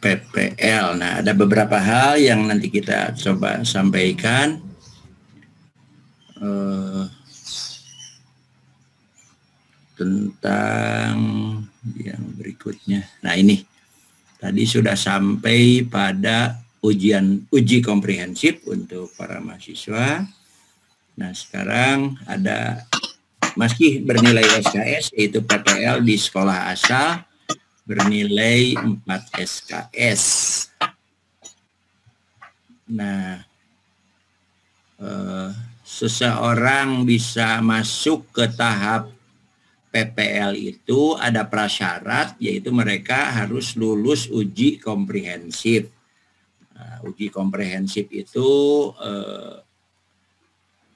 PPL. Nah, ada beberapa hal yang nanti kita coba sampaikan. Tentang yang berikutnya. Nah, ini tadi sudah sampai pada uji komprehensif untuk para mahasiswa. Nah, sekarang ada masih bernilai SKS, yaitu PPL di sekolah asal bernilai 4 SKS. Nah, seseorang bisa masuk ke tahap PPL itu ada prasyarat, yaitu mereka harus lulus uji komprehensif. Nah, uji komprehensif itu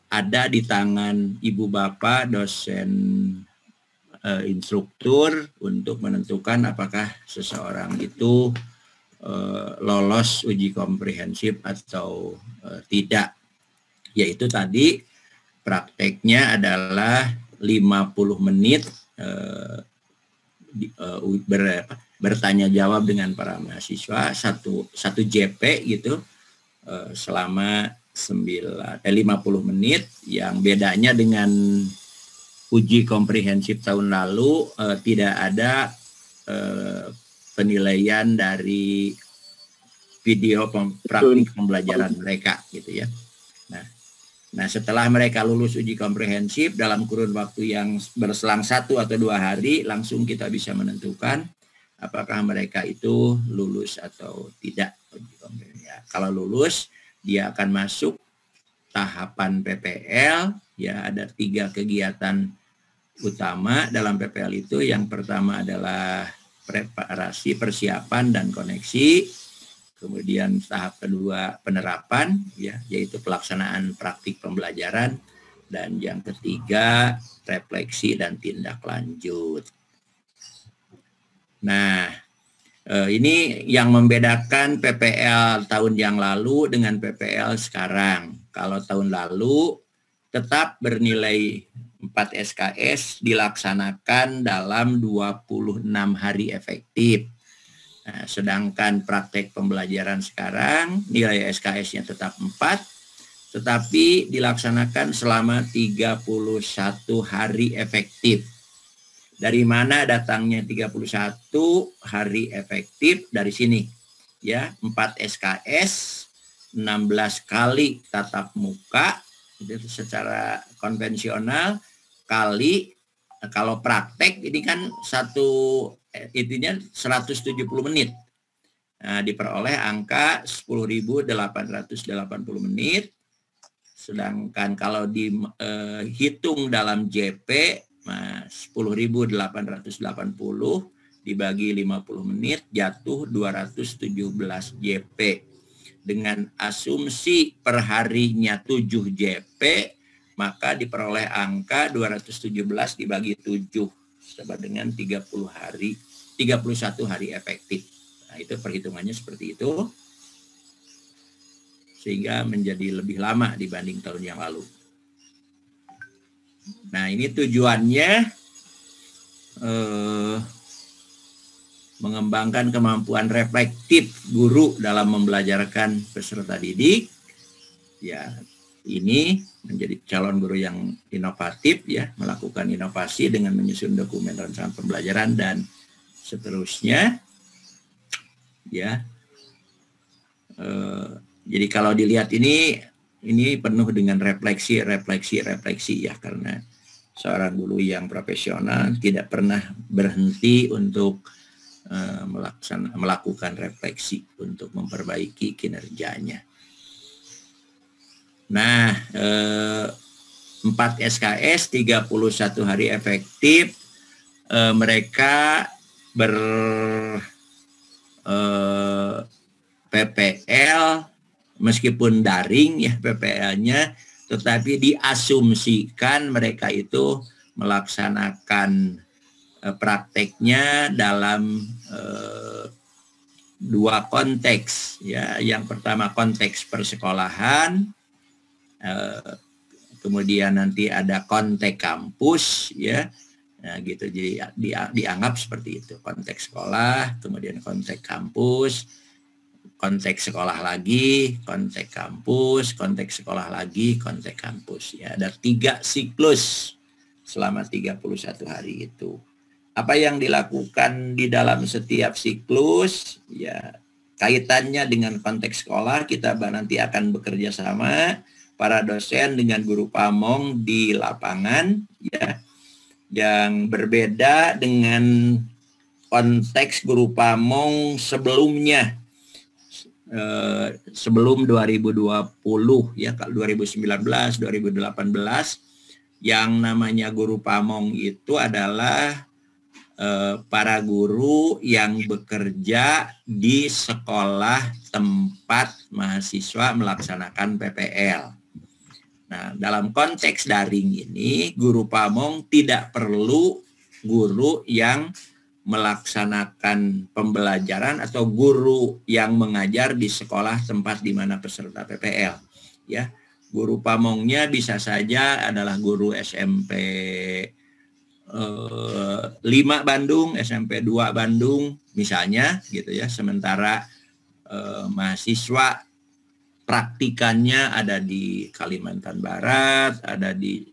ada di tangan ibu bapak dosen instruktur untuk menentukan apakah seseorang itu lolos uji komprehensif atau tidak. Yaitu tadi prakteknya adalah 50 menit bertanya jawab dengan para mahasiswa, satu JP gitu, selama 50 menit. Yang bedanya dengan uji komprehensif tahun lalu, tidak ada penilaian dari video praktik pembelajaran mereka gitu ya. Nah, setelah mereka lulus uji komprehensif dalam kurun waktu yang berselang 1 atau 2 hari, langsung kita bisa menentukan apakah mereka itu lulus atau tidak uji komprehensif. Kalau lulus, dia akan masuk tahapan PPL. Ya, ada 3 kegiatan utama dalam PPL itu. Yang pertama adalah preparasi, persiapan, dan koneksi. Kemudian tahap kedua penerapan, ya, yaitu pelaksanaan praktik pembelajaran, dan yang ketiga refleksi dan tindak lanjut. Nah, ini yang membedakan PPL tahun yang lalu dengan PPL sekarang. Kalau tahun lalu tetap bernilai 4 SKS dilaksanakan dalam 26 hari efektif. Nah, sedangkan praktek pembelajaran sekarang nilai SKS-nya tetap 4, tetapi dilaksanakan selama 31 hari efektif. Dari mana datangnya 31 hari efektif? Dari sini. Ya, 4 SKS, 16 kali tatap muka, itu secara konvensional, kali kalau praktek ini kan intinya 170 menit. Nah, diperoleh angka 10.880 menit. Sedangkan kalau dihitung dalam JP, 10.880 dibagi 50 menit jatuh 217 JP. Dengan asumsi per harinya 7 JP, maka diperoleh angka 217 dibagi 7 sama dengan 31 hari efektif. Nah, itu perhitungannya seperti itu. Sehingga menjadi lebih lama dibanding tahun yang lalu. Nah, ini tujuannya mengembangkan kemampuan reflektif guru dalam membelajarkan peserta didik. Ya, ini menjadi calon guru yang inovatif, ya, melakukan inovasi dengan menyusun dokumen rancangan pembelajaran dan seterusnya, ya. Jadi kalau dilihat ini penuh dengan refleksi ya, karena seorang guru yang profesional tidak pernah berhenti untuk melakukan refleksi untuk memperbaiki kinerjanya. Nah, 4 SKS, 31 hari efektif, mereka PPL meskipun daring ya PPL-nya, tetapi diasumsikan mereka itu melaksanakan prakteknya dalam 2 konteks, ya. Yang pertama konteks persekolahan, kemudian nanti ada konteks kampus, ya. Nah, gitu. Jadi dianggap seperti itu. Konteks sekolah, kemudian konteks kampus, konteks sekolah lagi, konteks kampus, konteks sekolah lagi, konteks kampus. Ya, ada 3 siklus selama 31 hari itu. Apa yang dilakukan di dalam setiap siklus, ya kaitannya dengan konteks sekolah, kita nanti akan bekerja sama para dosen dengan guru pamong di lapangan, ya, yang berbeda dengan konteks guru pamong sebelumnya. Sebelum 2020 ya, 2019, 2018 yang namanya guru pamong itu adalah para guru yang bekerja di sekolah tempat mahasiswa melaksanakan PPL. Nah, dalam konteks daring ini, guru pamong tidak perlu guru yang melaksanakan pembelajaran atau guru yang mengajar di sekolah tempat di mana peserta PPL. Ya, guru pamongnya bisa saja adalah guru SMP 5 Bandung, SMP 2 Bandung misalnya gitu ya. Sementara mahasiswa praktikannya ada di Kalimantan Barat, ada di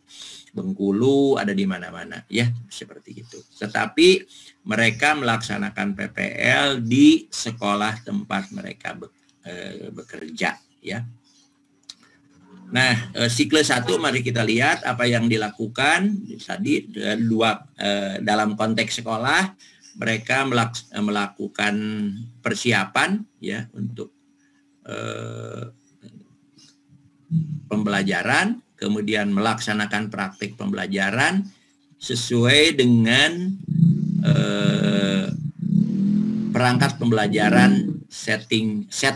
Bengkulu, ada di mana-mana ya, seperti itu. Tetapi mereka melaksanakan PPL di sekolah tempat mereka bekerja ya. Nah, siklus 1 mari kita lihat apa yang dilakukan tadi dalam konteks sekolah. Mereka melakukan persiapan ya untuk pembelajaran, kemudian melaksanakan praktik pembelajaran sesuai dengan perangkat pembelajaran set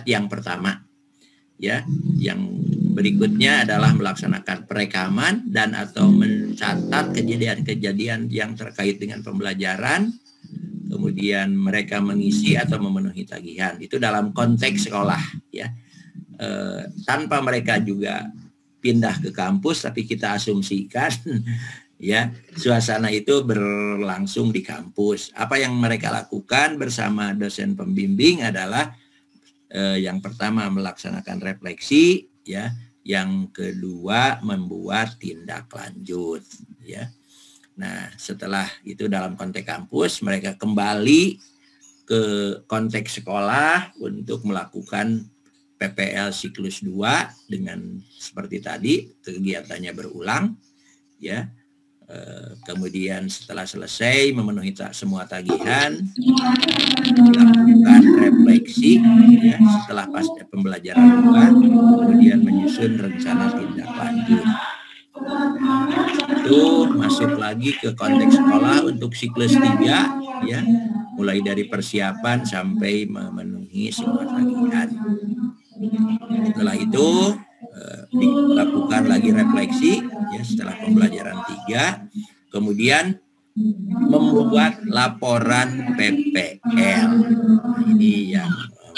yang pertama. Ya, yang berikutnya adalah melaksanakan perekaman dan atau mencatat kejadian-kejadian yang terkait dengan pembelajaran. Kemudian mereka mengisi atau memenuhi tagihan. Itu dalam konteks sekolah ya. Tanpa mereka juga pindah ke kampus, tapi kita asumsikan ya suasana itu berlangsung di kampus. Apa yang mereka lakukan bersama dosen pembimbing adalah yang pertama melaksanakan refleksi ya, yang kedua membuat tindak lanjut ya. Nah, setelah itu dalam konteks kampus mereka kembali ke konteks sekolah untuk melakukan PPL siklus 2 dengan seperti tadi kegiatannya berulang ya. Kemudian setelah selesai memenuhi semua tagihan, dilakukan refleksi ya, setelah pasca pembelajaran 2, kemudian menyusun rencana tindak lanjut. Itu masuk lagi ke konteks sekolah untuk siklus 3 ya, mulai dari persiapan sampai memenuhi semua tagihan. Setelah itu dilakukan lagi refleksi ya setelah pembelajaran 3, kemudian membuat laporan PPL. Nah, ini yang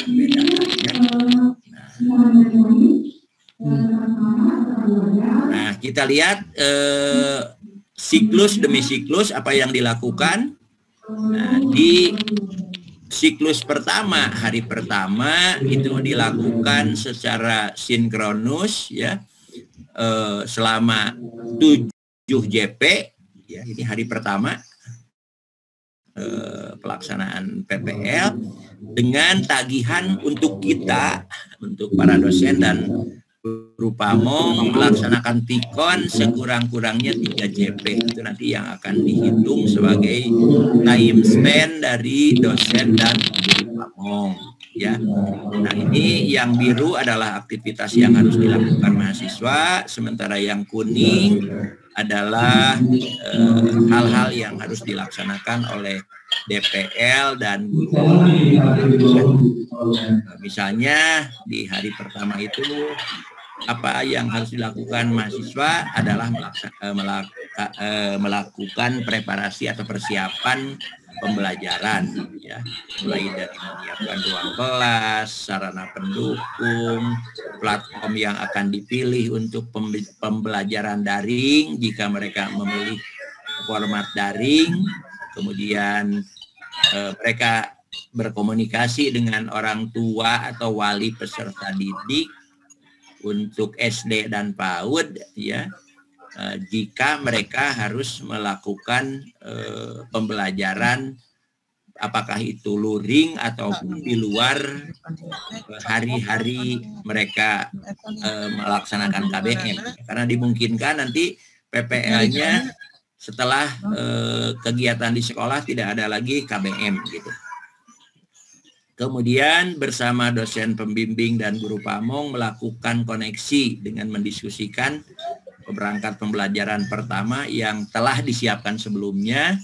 membedakannya. Nah, kita lihat siklus demi siklus apa yang dilakukan. Nah, di siklus pertama, hari pertama itu dilakukan secara sinkronus ya, selama 7 JP ya, ini hari pertama pelaksanaan PPL dengan tagihan untuk kita, untuk para dosen dan guru pamong melaksanakan tikon sekurang-kurangnya 3 JP. Itu nanti yang akan dihitung sebagai time spend dari dosen dan guru pamong ya. Nah, ini yang biru adalah aktivitas yang harus dilakukan mahasiswa, sementara yang kuning adalah hal-hal yang harus dilaksanakan oleh DPL dan guru. Misalnya di hari pertama itu apa yang harus dilakukan mahasiswa adalah melakukan preparasi atau persiapan pembelajaran ya, mulai dari menyiapkan ruang kelas, sarana pendukung, platform yang akan dipilih untuk pembelajaran daring jika mereka memilih format daring, kemudian mereka berkomunikasi dengan orang tua atau wali peserta didik untuk SD dan PAUD, ya. Jika mereka harus melakukan pembelajaran, apakah itu luring ataupun di luar hari-hari mereka melaksanakan KBM, karena dimungkinkan nanti PPL-nya setelah kegiatan di sekolah tidak ada lagi KBM gitu. Kemudian bersama dosen pembimbing dan guru pamong melakukan koneksi dengan mendiskusikan berangkat pembelajaran pertama yang telah disiapkan sebelumnya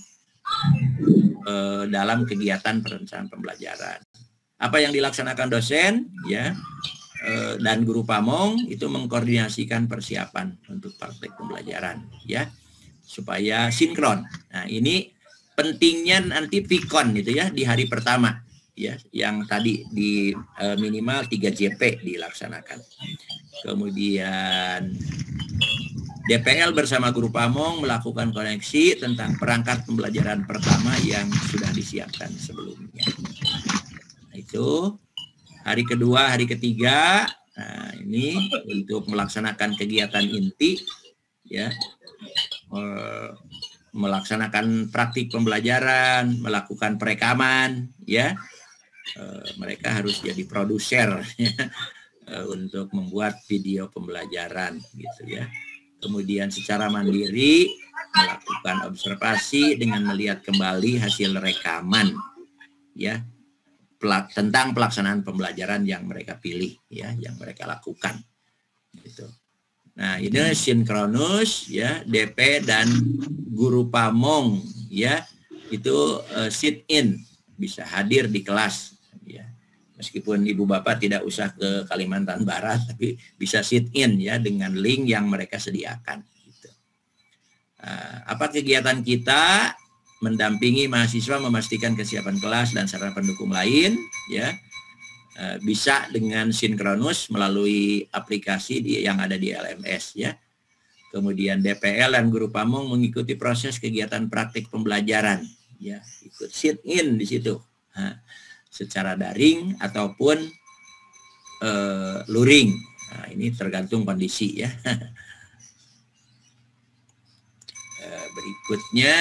dalam kegiatan perencanaan pembelajaran. Apa yang dilaksanakan dosen, ya, dan guru pamong itu mengkoordinasikan persiapan untuk praktek pembelajaran, ya, supaya sinkron. Nah, ini pentingnya nanti Vikon itu ya di hari pertama, ya, yang tadi di minimal 3 JP dilaksanakan. Kemudian DPL bersama guru pamong melakukan koneksi tentang perangkat pembelajaran pertama yang sudah disiapkan sebelumnya. Nah, itu hari kedua, hari ketiga, nah ini untuk melaksanakan kegiatan inti, ya, melaksanakan praktik pembelajaran, melakukan perekaman, ya, mereka harus jadi produser ya, untuk membuat video pembelajaran gitu ya. Kemudian secara mandiri melakukan observasi dengan melihat kembali hasil rekaman, ya, tentang pelaksanaan pembelajaran yang mereka pilih, ya, yang mereka lakukan gitu. Nah, ini sinkronus, ya, DP dan guru pamong, ya, itu sit in, bisa hadir di kelas, ya. Meskipun ibu bapak tidak usah ke Kalimantan Barat, tapi bisa sit in, ya, dengan link yang mereka sediakan gitu. Apa kegiatan kita? Mendampingi mahasiswa memastikan kesiapan kelas dan sarana pendukung lain, ya. Bisa dengan sinkronus melalui aplikasi yang ada di LMS, ya. Kemudian DPL dan guru pamong mengikuti proses kegiatan praktik pembelajaran, ya, ikut sit in di situ, secara daring ataupun luring. Nah, ini tergantung kondisi, ya. Berikutnya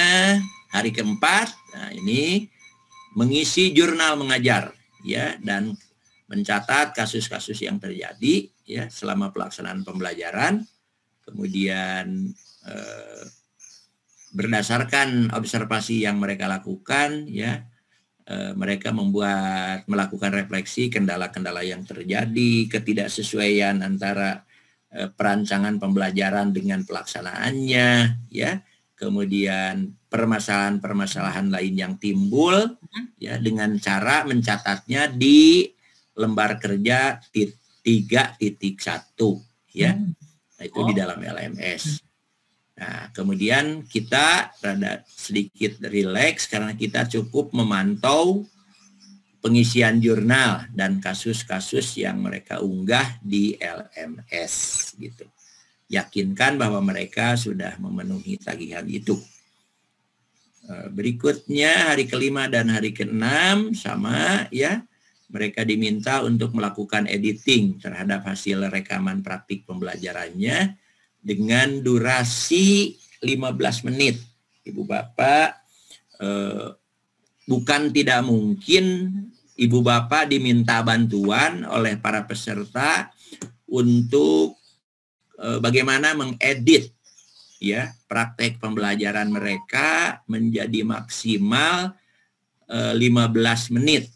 hari keempat, nah ini mengisi jurnal mengajar, ya, dan mencatat kasus-kasus yang terjadi, ya, selama pelaksanaan pembelajaran. Kemudian berdasarkan observasi yang mereka lakukan, ya, mereka melakukan refleksi kendala-kendala yang terjadi, ketidaksesuaian antara perancangan pembelajaran dengan pelaksanaannya, ya. Kemudian permasalahan-permasalahan lain yang timbul, ya, dengan cara mencatatnya di lembar kerja 3.1, ya. Nah, itu di dalam LMS. Nah, kemudian kita rada sedikit rileks karena kita cukup memantau pengisian jurnal dan kasus-kasus yang mereka unggah di LMS gitu. Yakinkan bahwa mereka sudah memenuhi tagihan itu. Berikutnya hari kelima dan hari keenam sama, ya, mereka diminta untuk melakukan editing terhadap hasil rekaman praktik pembelajarannya dengan durasi 15 menit. Ibu bapak, bukan tidak mungkin ibu bapak diminta bantuan oleh para peserta untuk bagaimana mengedit, ya, praktek pembelajaran mereka menjadi maksimal 15 menit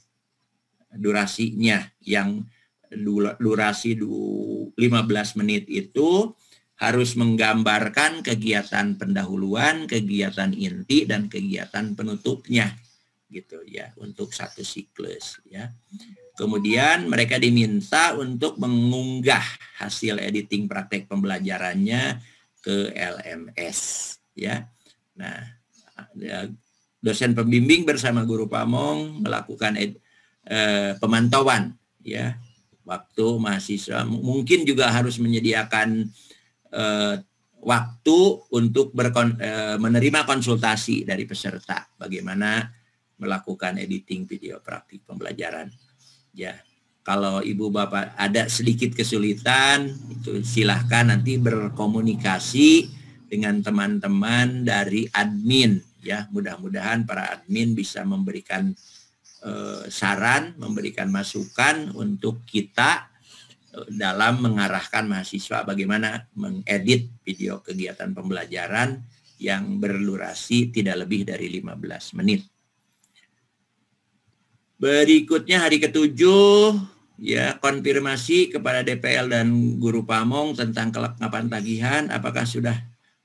durasinya. Yang durasi 15 menit itu harus menggambarkan kegiatan pendahuluan, kegiatan inti, dan kegiatan penutupnya gitu, ya, untuk satu siklus, ya. Kemudian mereka diminta untuk mengunggah hasil editing praktek pembelajarannya ke LMS, ya. Nah, dosen pembimbing bersama guru pamong melakukan pemantauan, ya, waktu mahasiswa. Mungkin juga harus menyediakan waktu untuk menerima konsultasi dari peserta bagaimana melakukan editing video praktik pembelajaran. Ya, kalau Ibu Bapak ada sedikit kesulitan, itu silahkan nanti berkomunikasi dengan teman-teman dari admin. Ya, mudah-mudahan para admin bisa memberikan saran, memberikan masukan untuk kita dalam mengarahkan mahasiswa bagaimana mengedit video kegiatan pembelajaran yang berdurasi tidak lebih dari 15 menit. Berikutnya hari ke-7, ya, konfirmasi kepada DPL dan guru pamong tentang kelengkapan tagihan, apakah sudah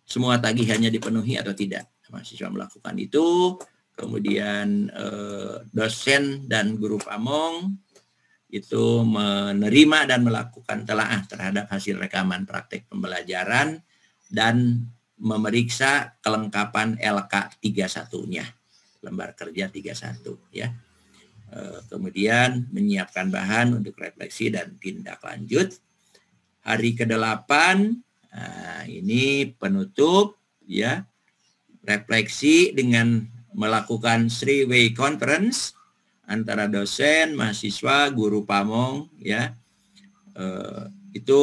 semua tagihannya dipenuhi atau tidak. Mahasiswa melakukan itu. Kemudian dosen dan guru pamong itu menerima dan melakukan telaah terhadap hasil rekaman praktek pembelajaran dan memeriksa kelengkapan LK 31-nya, lembar kerja 31, ya. Kemudian menyiapkan bahan untuk refleksi dan tindak lanjut. Hari ke-8, ini penutup, ya, refleksi dengan melakukan three-way conference antara dosen, mahasiswa, guru pamong, ya. Itu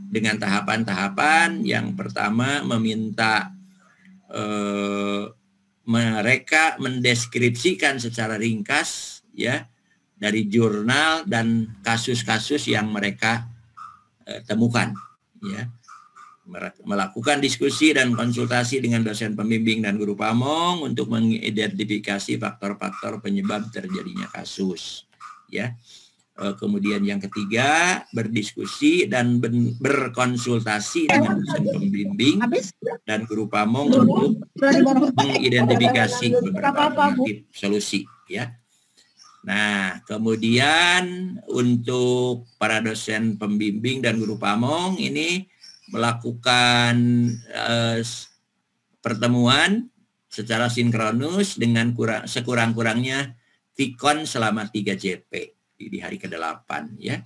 dengan tahapan-tahapan. Yang pertama meminta mereka mendeskripsikan secara ringkas, ya, dari jurnal dan kasus-kasus yang mereka temukan, ya. Melakukan diskusi dan konsultasi dengan dosen pembimbing dan guru pamong untuk mengidentifikasi faktor-faktor penyebab terjadinya kasus, ya. Kemudian yang ketiga, berdiskusi dan berkonsultasi dengan dosen pembimbing dan guru pamong untuk mengidentifikasi beberapa alternatif solusi, ya. Nah, kemudian untuk para dosen pembimbing dan guru pamong ini melakukan pertemuan secara sinkronus dengan sekurang-kurangnya Vikon selama 3 JP di hari ke-8, ya.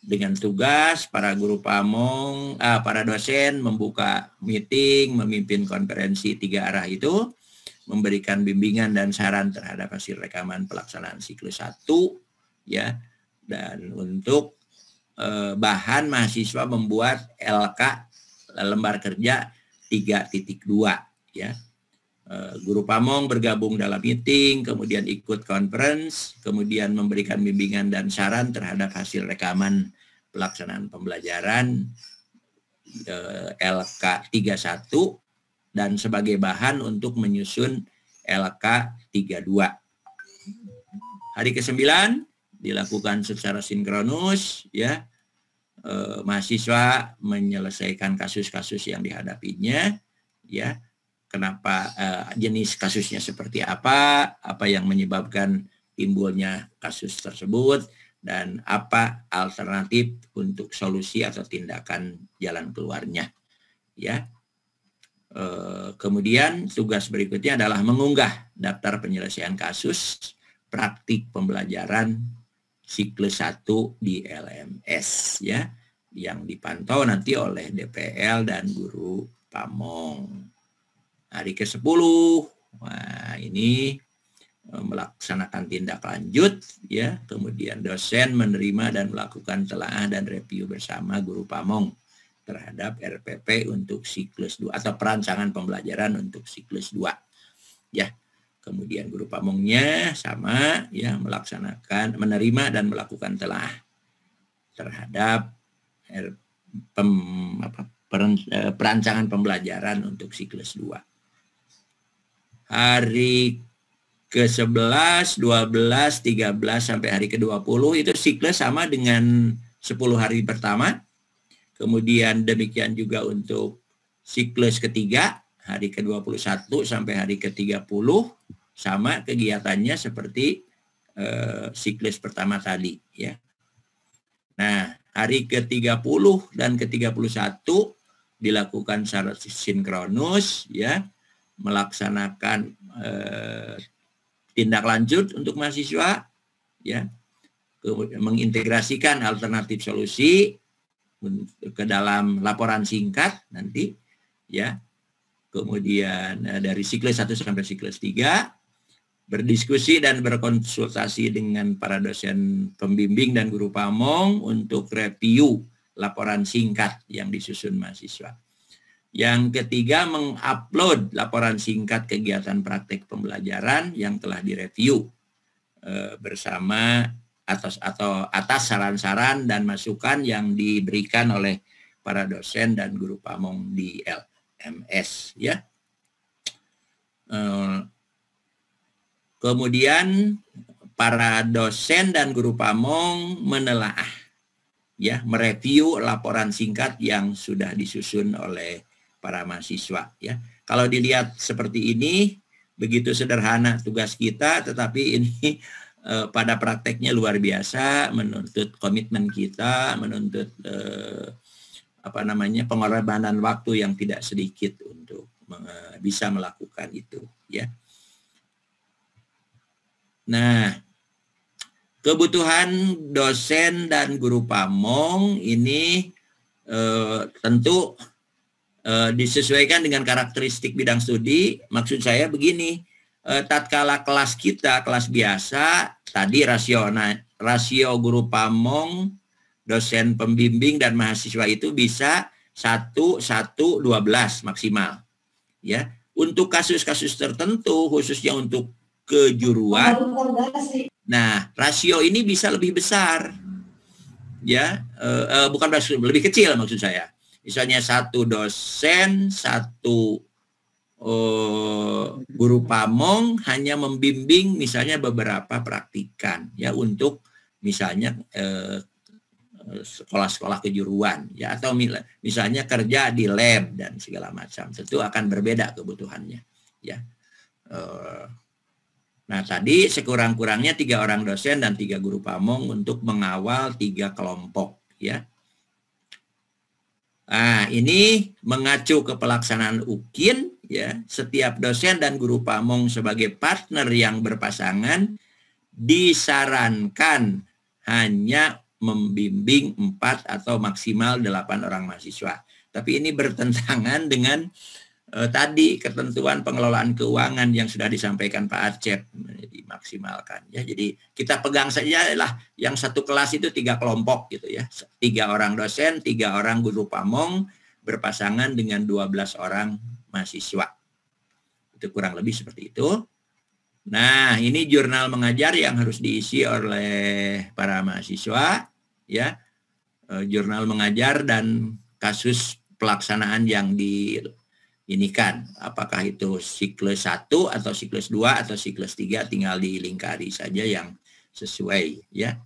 Dengan tugas para guru pamong, para dosen membuka meeting, memimpin konferensi 3 arah itu, memberikan bimbingan dan saran terhadap hasil rekaman pelaksanaan siklus 1, ya. Dan untuk bahan mahasiswa membuat LK lembar kerja 3.2, ya. Guru pamong bergabung dalam meeting, kemudian ikut conference, kemudian memberikan bimbingan dan saran terhadap hasil rekaman pelaksanaan pembelajaran LK 31 dan sebagai bahan untuk menyusun LK 32. Hari ke-9 dilakukan secara sinkronus, ya. Mahasiswa menyelesaikan kasus-kasus yang dihadapinya, ya. Kenapa, jenis kasusnya seperti apa yang menyebabkan timbulnya kasus tersebut, dan apa alternatif untuk solusi atau tindakan jalan keluarnya, ya. Kemudian tugas berikutnya adalah mengunggah daftar penyelesaian kasus praktik pembelajaran siklus 1 di LMS, ya, yang dipantau nanti oleh DPL dan guru pamong. Hari ke-10, wah, ini melaksanakan tindak lanjut, ya. Kemudian dosen menerima dan melakukan telaah dan review bersama guru pamong terhadap RPP untuk siklus 2 atau perancangan pembelajaran untuk siklus 2, ya. Kemudian guru pamongnya sama, ya, menerima dan melakukan telaah terhadap perancangan pembelajaran untuk siklus 2. Hari ke-11, 12, 13 sampai hari ke-20 itu siklus sama dengan 10 hari pertama. Kemudian demikian juga untuk siklus ketiga, hari ke-21 sampai hari ke-30, sama kegiatannya seperti siklus pertama tadi, ya. Nah, hari ke-30 dan ke-31 dilakukan secara sinkronus, ya, melaksanakan tindak lanjut untuk mahasiswa, ya, mengintegrasikan alternatif solusi ke dalam laporan singkat nanti, ya. Kemudian dari siklus 1 sampai siklus 3, berdiskusi dan berkonsultasi dengan para dosen pembimbing dan guru pamong untuk review laporan singkat yang disusun mahasiswa. Yang ketiga, mengupload laporan singkat kegiatan praktek pembelajaran yang telah direview bersama atas saran-saran dan masukan yang diberikan oleh para dosen dan guru pamong di LMS, ya. Kemudian para dosen dan guru pamong menelaah, ya, mereview laporan singkat yang sudah disusun oleh para mahasiswa, ya. Kalau dilihat seperti ini, begitu sederhana tugas kita, tetapi ini pada prakteknya luar biasa, menuntut komitmen kita, menuntut pengorbanan waktu yang tidak sedikit untuk bisa melakukan itu, ya. Nah, kebutuhan dosen dan guru pamong ini tentu disesuaikan dengan karakteristik bidang studi. Maksud saya begini, tatkala kelas kita kelas biasa, tadi rasio guru pamong, dosen pembimbing dan mahasiswa itu bisa 1:12 maksimal, ya. Untuk kasus-kasus tertentu, khususnya untuk kejuruan, nah rasio ini bisa lebih besar, ya. Bukan lebih kecil maksud saya. Misalnya 1 dosen, 1 guru pamong hanya membimbing misalnya beberapa praktikan, ya, untuk misalnya sekolah-sekolah kejuruan, ya, atau misalnya kerja di lab dan segala macam. Tentu akan berbeda kebutuhannya, ya. Nah, tadi sekurang-kurangnya 3 orang dosen dan 3 guru pamong untuk mengawal 3 kelompok, ya. Nah, ini mengacu ke pelaksanaan UKIN, ya. Setiap dosen dan guru pamong sebagai partner yang berpasangan disarankan hanya membimbing 4 atau maksimal 8 orang mahasiswa. Tapi ini bertentangan dengan tadi ketentuan pengelolaan keuangan yang sudah disampaikan Pak Acep, dimaksimalkan, ya. Jadi kita pegang saja lah yang satu kelas itu 3 kelompok gitu, ya. 3 orang dosen, 3 orang guru pamong berpasangan dengan 12 orang mahasiswa. Itu kurang lebih seperti itu. Nah, ini jurnal mengajar yang harus diisi oleh para mahasiswa, ya. Jurnal mengajar dan kasus pelaksanaan yang diinikan, apakah itu siklus 1 atau siklus 2 atau siklus 3, tinggal dilingkari saja yang sesuai, ya.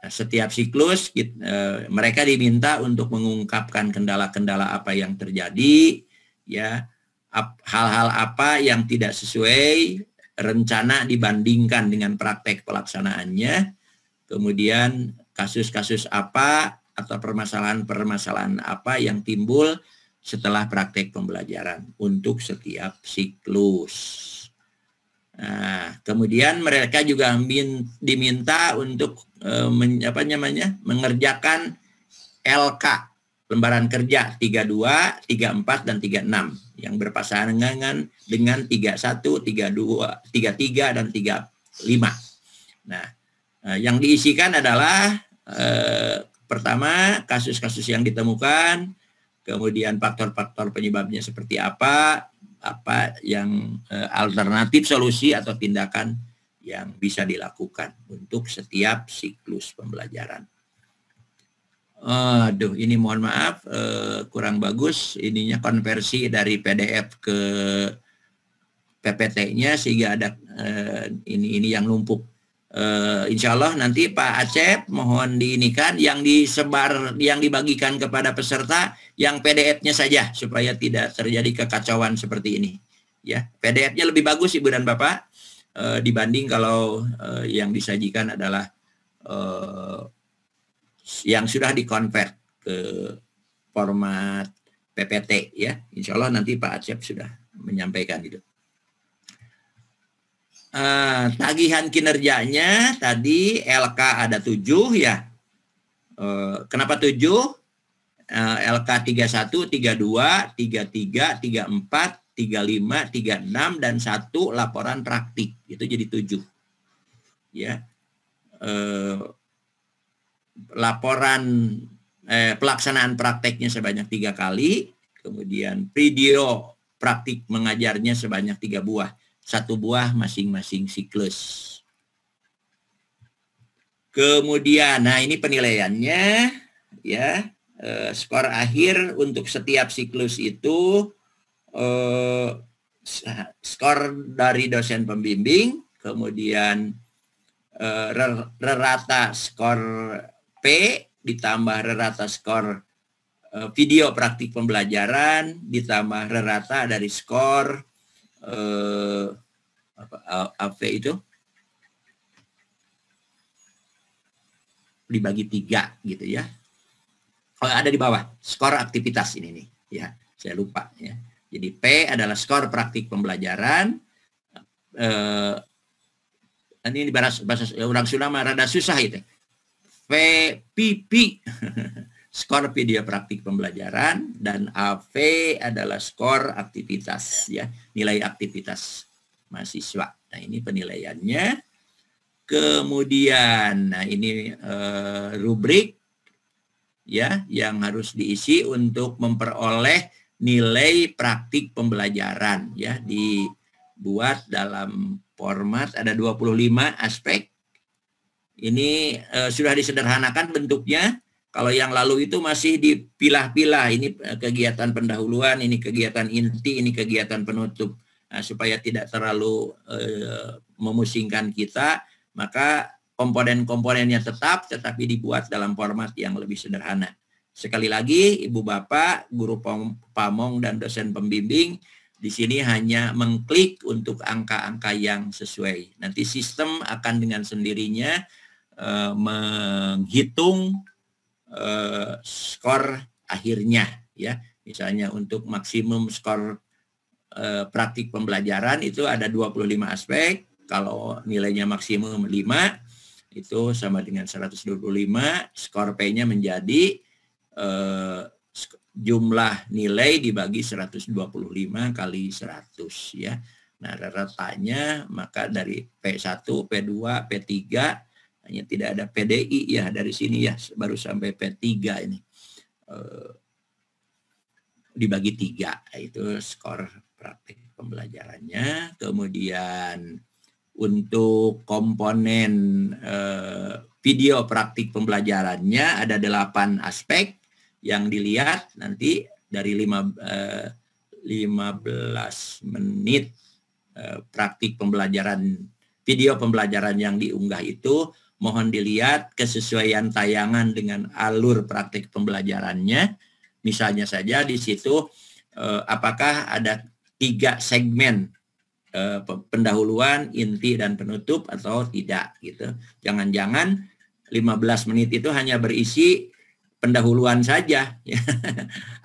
Setiap siklus mereka diminta untuk mengungkapkan kendala-kendala apa yang terjadi, ya, hal-hal apa yang tidak sesuai rencana dibandingkan dengan praktek pelaksanaannya, kemudian kasus-kasus apa atau permasalahan-permasalahan apa yang timbul setelah praktek pembelajaran untuk setiap siklus. Nah, kemudian mereka juga diminta untuk mengerjakan LK, lembaran kerja 32, 34, dan 36 yang berpasangan dengan 31, 32, 33, dan 35. Nah, yang diisikan adalah pertama kasus-kasus yang ditemukan, kemudian faktor-faktor penyebabnya seperti apa yang alternatif solusi atau tindakan yang bisa dilakukan untuk setiap siklus pembelajaran. Aduh, ini mohon maaf kurang bagus ininya konversi dari PDF ke PPT-nya sehingga ada ini yang numpuk. Insya Allah nanti Pak Acep mohon diinikan yang disebar, yang dibagikan kepada peserta yang PDF-nya saja supaya tidak terjadi kekacauan seperti ini, ya. PDF-nya lebih bagus Ibu dan Bapak dibanding kalau yang disajikan adalah yang sudah dikonvert ke format PPT, ya. Insya Allah nanti Pak Acep sudah menyampaikan itu. Tagihan kinerjanya tadi LK ada 7, ya. Kenapa 7? LK 31, 32, 33, 34, 35, 36 dan 1 laporan praktik. Itu jadi 7. Ya. Laporan pelaksanaan prakteknya sebanyak 3 kali, kemudian video praktik mengajarnya sebanyak 3 buah, 1 buah masing-masing siklus. Kemudian, nah ini penilaiannya, ya, skor akhir untuk setiap siklus itu skor dari dosen pembimbing, kemudian rata skor P ditambah rata skor video praktik pembelajaran ditambah rata dari skor AP itu dibagi 3 gitu ya. Oh, ada di bawah skor aktivitas ini nih ya, saya lupa ya. Jadi P adalah skor praktik pembelajaran. Ini bahasa orang Sunda mah rada susah itu. VPP skor video praktik pembelajaran, dan AV adalah skor aktivitas ya, nilai aktivitas mahasiswa. Nah, ini penilaiannya. Kemudian, nah ini rubrik ya yang harus diisi untuk memperoleh nilai praktik pembelajaran ya, dibuat dalam format ada 25 aspek. Ini sudah disederhanakan bentuknya. Kalau yang lalu itu masih dipilah-pilah, ini kegiatan pendahuluan, ini kegiatan inti, ini kegiatan penutup. Nah, supaya tidak terlalu memusingkan kita, maka komponen-komponennya tetap, tetapi dibuat dalam format yang lebih sederhana. Sekali lagi, Ibu Bapak, guru pamong dan dosen pembimbing, di sini hanya mengklik untuk angka-angka yang sesuai. Nanti sistem akan dengan sendirinya menghitung skor akhirnya. Ya, misalnya untuk maksimum skor praktik pembelajaran itu ada 25 aspek. Kalau nilainya maksimum 5, itu sama dengan 125, skor P-nya menjadi jumlah nilai dibagi 125 kali 100 ya. Nah, ratanya maka dari P1, P2, P3 hanya tidak ada PDI ya dari sini ya, baru sampai P3 ini. Dibagi 3, itu skor praktik pembelajarannya. Kemudian untuk komponen video praktik pembelajarannya ada 8 aspek yang dilihat nanti dari 15 menit praktik pembelajaran, video pembelajaran yang diunggah itu mohon dilihat kesesuaian tayangan dengan alur praktik pembelajarannya. Misalnya saja di situ apakah ada 3 segmen pendahuluan, inti, dan penutup atau tidak gitu. Jangan-jangan 15 menit itu hanya berisi pendahuluan saja ya.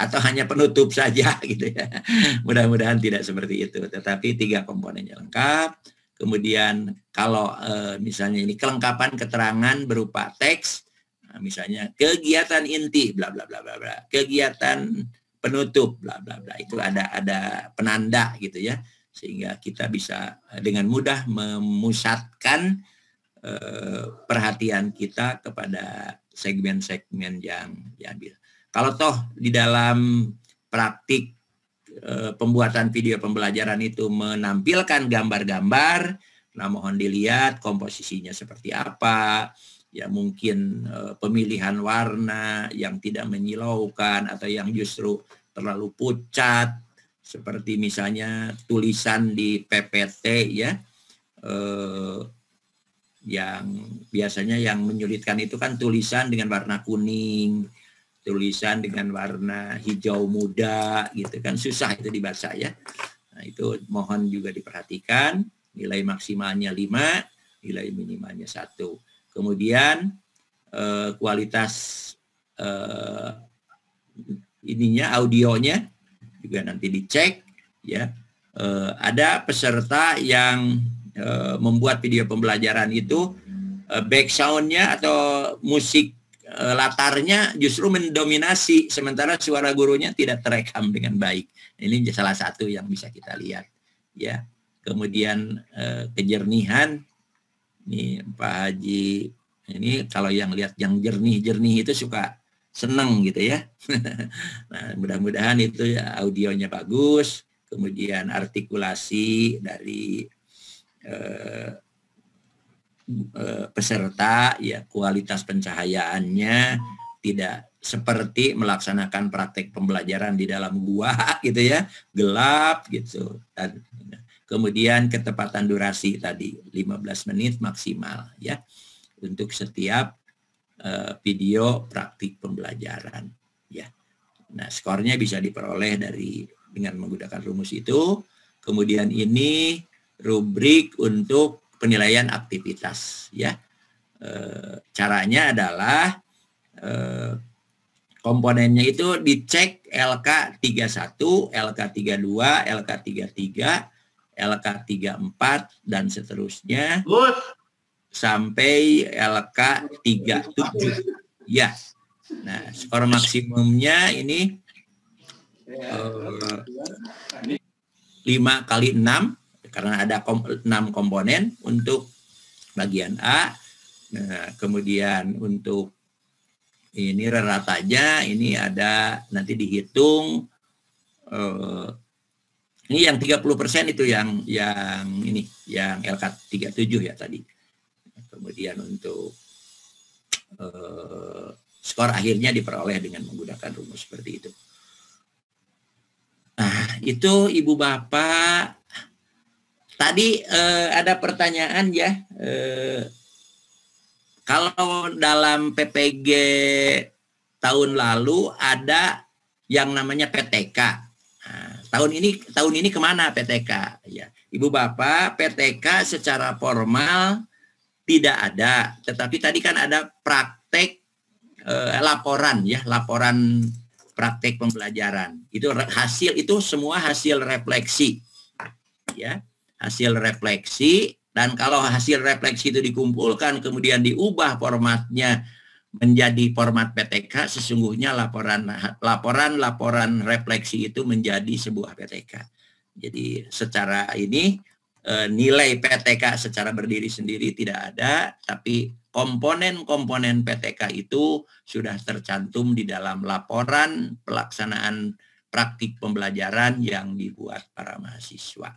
Atau hanya penutup saja gitu ya. Mudah-mudahan tidak seperti itu, tetapi 3 komponennya lengkap. Kemudian kalau misalnya ini kelengkapan keterangan berupa teks, nah, misalnya kegiatan inti bla bla bla bla bla, kegiatan penutup bla bla bla, itu ada penanda gitu ya, sehingga kita bisa dengan mudah memusatkan perhatian kita kepada segmen-segmen yang diambil. Kalau toh di dalam praktik pembuatan video pembelajaran itu menampilkan gambar-gambar, nah mohon dilihat komposisinya seperti apa, ya mungkin pemilihan warna yang tidak menyilaukan atau yang justru terlalu pucat, seperti misalnya tulisan di PPT ya, yang biasanya yang menyulitkan itu kan tulisan dengan warna kuning, tulisan dengan warna hijau muda gitu kan, susah itu dibaca ya. Nah, itu mohon juga diperhatikan, nilai maksimalnya 5, nilai minimalnya 1. Kemudian kualitas ininya, audionya juga nanti dicek ya. Ada peserta yang membuat video pembelajaran itu back sound-nya atau musik latarnya justru mendominasi, sementara suara gurunya tidak terekam dengan baik. Ini salah satu yang bisa kita lihat, ya. Kemudian kejernihan, ini Pak Haji, ini kalau yang lihat yang jernih-jernih itu suka seneng gitu ya. Nah, mudah-mudahan itu ya audionya bagus, kemudian artikulasi dari peserta, ya kualitas pencahayaannya tidak seperti melaksanakan praktek pembelajaran di dalam gua gitu ya, gelap gitu. Dan kemudian ketepatan durasi tadi 15 menit maksimal ya untuk setiap video praktik pembelajaran ya. Nah, skornya bisa diperoleh dengan menggunakan rumus itu. Kemudian ini rubrik untuk penilaian aktivitas ya. Caranya adalah komponennya itu dicek LK31, LK32, LK33, LK34 dan seterusnya sampai LK37 ya. Nah, skor maksimumnya ini 5 kali 6 karena ada 6 komponen untuk bagian A. Nah, kemudian untuk ini ratanya ini ada nanti dihitung ini yang 30% itu yang ini yang LK37 ya tadi. Kemudian untuk skor akhirnya diperoleh dengan menggunakan rumus seperti itu. Nah, itu Ibu Bapak. Tadi ada pertanyaan ya, kalau dalam PPG tahun lalu ada yang namanya PTK. Nah, tahun ini kemana PTK? Ya, Ibu Bapak, PTK secara formal tidak ada, tetapi tadi kan ada praktek laporan ya, laporan praktek pembelajaran. Itu semua hasil refleksi, ya. Hasil refleksi, dan kalau hasil refleksi itu dikumpulkan kemudian diubah formatnya menjadi format PTK, sesungguhnya laporan refleksi itu menjadi sebuah PTK. Jadi secara ini nilai PTK secara berdiri sendiri tidak ada, tapi komponen-komponen PTK itu sudah tercantum di dalam laporan pelaksanaan praktik pembelajaran yang dibuat para mahasiswa.